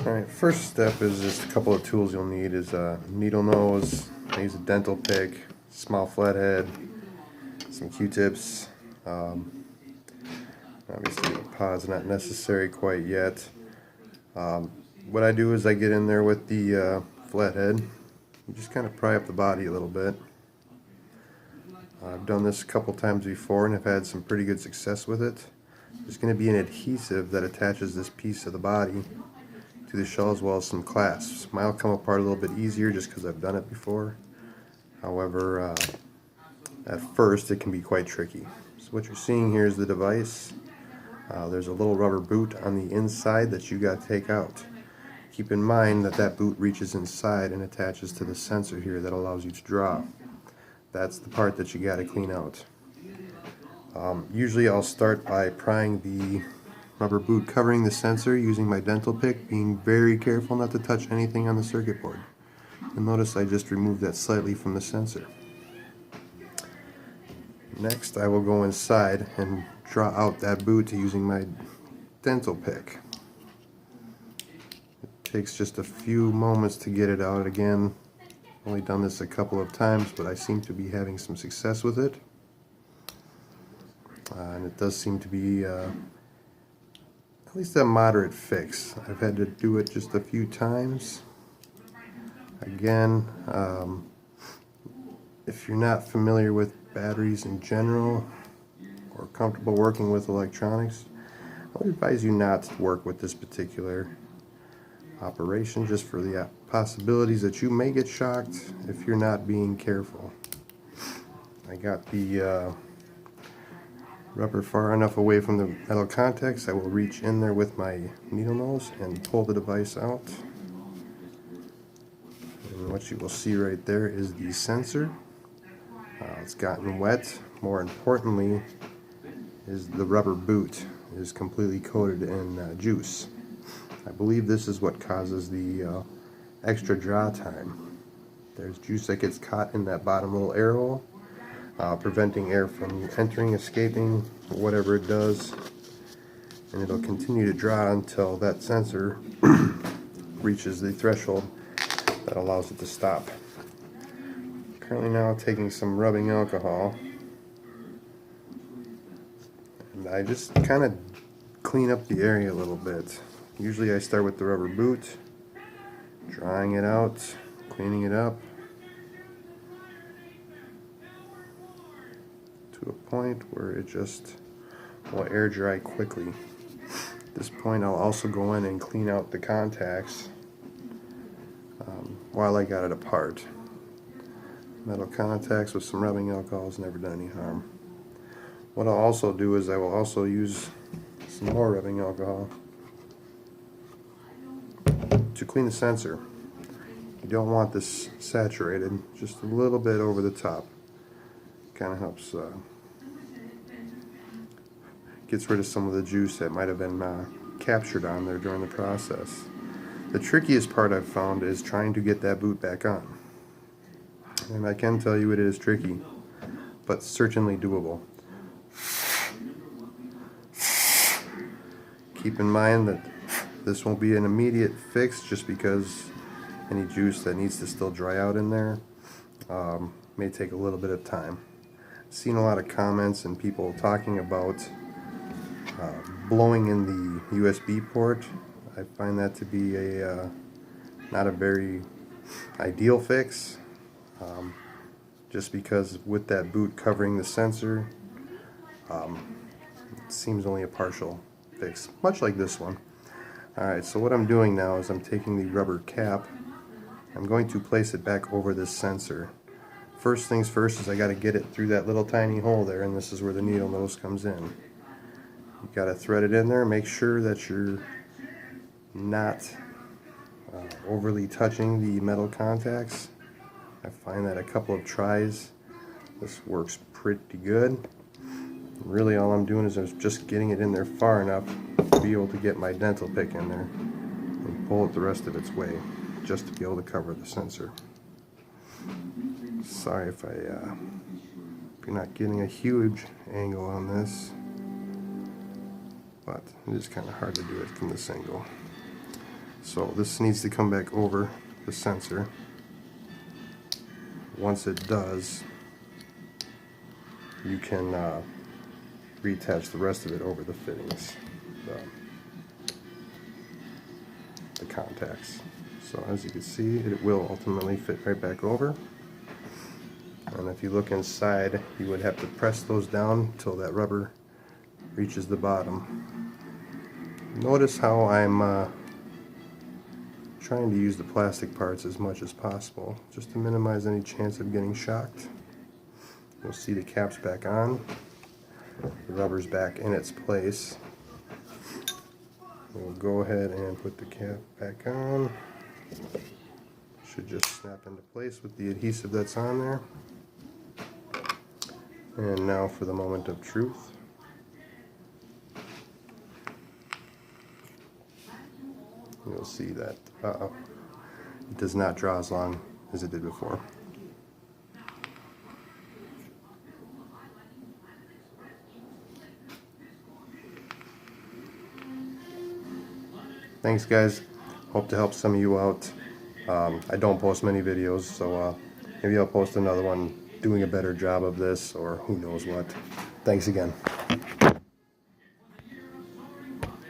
Alright, first step is just a couple of tools you'll need is a needle nose, I use a dental pick, small flathead, some Q-tips. Obviously the pod's not necessary quite yet. What I do is I get in there with the flathead and just kind of pry up the body a little bit. I've done this a couple times before and have had some pretty good success with it. There's going to be an adhesive that attaches this piece of the body to the shell as well as some clasps. Mine will come apart a little bit easier just because I've done it before. However, at first it can be quite tricky. So what you're seeing here is the device. There's a little rubber boot on the inside that you got to take out. Keep in mind that that boot reaches inside and attaches to the sensor here that allows you to draw. That's the part that you got to clean out. Usually I'll start by prying the rubber boot covering the sensor using my dental pick, being very careful not to touch anything on the circuit board. You'll notice I just removed that slightly from the sensor. Next I will go inside and draw out that boot using my dental pick. It takes just a few moments to get it out. Again, I've only done this a couple of times, but I seem to be having some success with it. And it does seem to be at least a moderate fix. I've had to do it just a few times. Again, if you're not familiar with batteries in general or comfortable working with electronics, I would advise you not to work with this particular operation, just for the possibilities that you may get shocked if you're not being careful. I got the rubber far enough away from the metal contacts. I will reach in there with my needle nose and pull the device out. And what you will see right there is the sensor. It's gotten wet. More importantly, is the rubber boot is completely coated in juice. I believe this is what causes the extra draw time. There's juice that gets caught in that bottom little air hole, preventing air from entering, escaping, whatever it does, and it'll continue to draw until that sensor reaches the threshold that allows it to stop. Currently now taking some rubbing alcohol, and I just kind of clean up the area a little bit. Usually I start with the rubber boot, drying it out, cleaning it up to a point where it just will air dry quickly. At this point I'll also go in and clean out the contacts while I got it apart. Metal contacts with some rubbing alcohol has never done any harm. What I'll also do is I will also use some more rubbing alcohol to clean the sensor. You don't want this saturated, just a little bit over the top. Kind of helps, gets rid of some of the juice that might have been captured on there during the process. The trickiest part I've found is trying to get that boot back on. And I can tell you it is tricky, but certainly doable. Keep in mind that this won't be an immediate fix, just because any juice that needs to still dry out in there may take a little bit of time. I've seen a lot of comments and people talking about blowing in the USB port. I find that to be not a very ideal fix, just because with that boot covering the sensor, it seems only a partial fix, much like this one. Alright, so what I'm doing now is I'm taking the rubber cap, I'm going to place it back over this sensor. First things first is I got to get it through that little tiny hole there, and this is where the needle nose comes in. You got to thread it in there, make sure that you're not overly touching the metal contacts. I find that a couple of tries this works pretty good. Really all I'm doing is I'm just getting it in there far enough to be able to get my dental pick in there and pull it the rest of its way, just to be able to cover the sensor. Sorry if you're not getting a huge angle on this, but it is kind of hard to do it from this angle. So this needs to come back over the sensor. Once it does, you can reattach the rest of it over the fittings, the contacts. So as you can see, it will ultimately fit right back over. And if you look inside, you would have to press those down until that rubber reaches the bottom. Notice how I'm trying to use the plastic parts as much as possible, just to minimize any chance of getting shocked. You'll see the cap's back on, the rubber's back in its place. We'll go ahead and put the cap back on. Should just snap into place with the adhesive that's on there. And now for the moment of truth. You'll see that it does not draw as long as it did before. Thanks guys, hope to help some of you out. I don't post many videos, so maybe I'll post another one doing a better job of this, or who knows what. Thanks again.